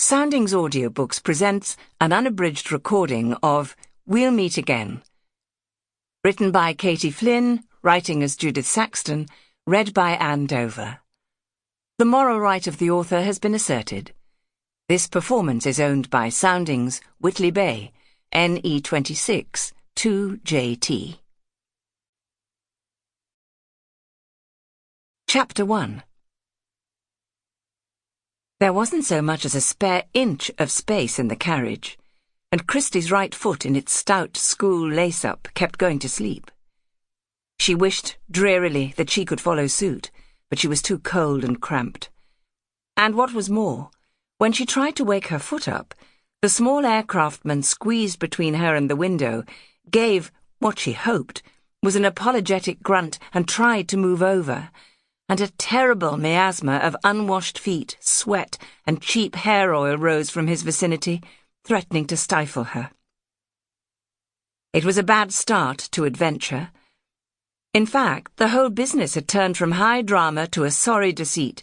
Soundings Audiobooks presents an unabridged recording of We'll Meet Again. Written by Katie Flynn, writing as Judith Saxton, read by Anne Dover. The moral right of the author has been asserted. This performance is owned by Soundings, Whitley Bay, NE26 2JT. Chapter 1. There wasn't so much as a spare inch of space in the carriage, and Christie's right foot in its stout school lace-up kept going to sleep. She wished drearily that she could follow suit, but she was too cold and cramped. And what was more, when she tried to wake her foot up, the small aircraftman squeezed between her and the window, gave, what she hoped, was an apologetic grunt and tried to move over, and a terrible miasma of unwashed feet, sweat, and cheap hair oil rose from his vicinity, threatening to stifle her. It was a bad start to adventure. In fact, the whole business had turned from high drama to a sorry deceit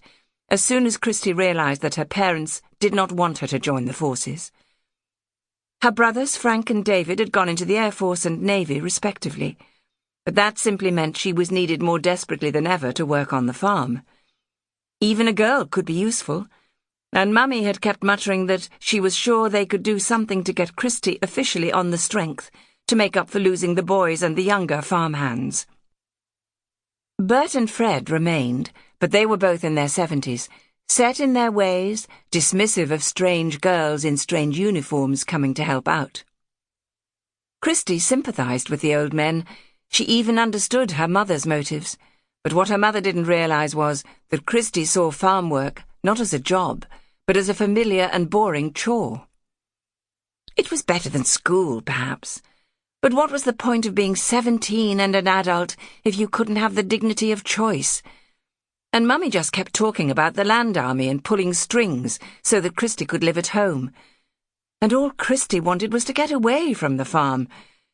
as soon as Christie realized that her parents did not want her to join the forces. Her brothers, Frank and David, had gone into the Air Force and Navy, respectively, but that simply meant she was needed more desperately than ever to work on the farm. Even a girl could be useful, and Mummy had kept muttering that she was sure they could do something to get Christie officially on the strength to make up for losing the boys and the younger farmhands. Bert and Fred remained, but they were both in their 70s, set in their ways, dismissive of strange girls in strange uniforms coming to help out. Christie sympathized with the old men. She even understood her mother's motives, but what her mother didn't realize was that Christie saw farm work not as a job, but as a familiar and boring chore. It was better than school, perhaps, but what was the point of being 17 and an adult if you couldn't have the dignity of choice? And Mummy just kept talking about the land army and pulling strings so that Christie could live at home. And all Christie wanted was to get away from the farm,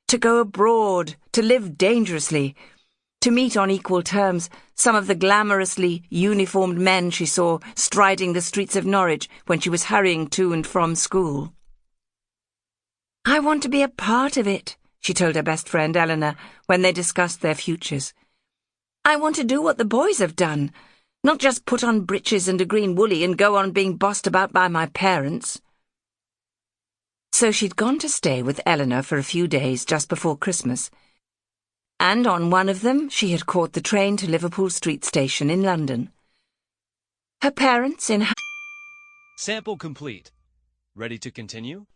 to go abroad, to live dangerously, to meet on equal terms some of the glamorously uniformed men she saw striding the streets of Norwich when she was hurrying to and from school. "I want to be a part of it," she told her best friend Eleanor when they discussed their futures. "I want to do what the boys have done, not just put on breeches and a green woolly and go on being bossed about by my parents." So she'd gone to stay with Eleanor for a few days just before Christmas, and on one of them she had caught the train to Liverpool Street Station in London. Her parents in... Sample complete. Ready to continue?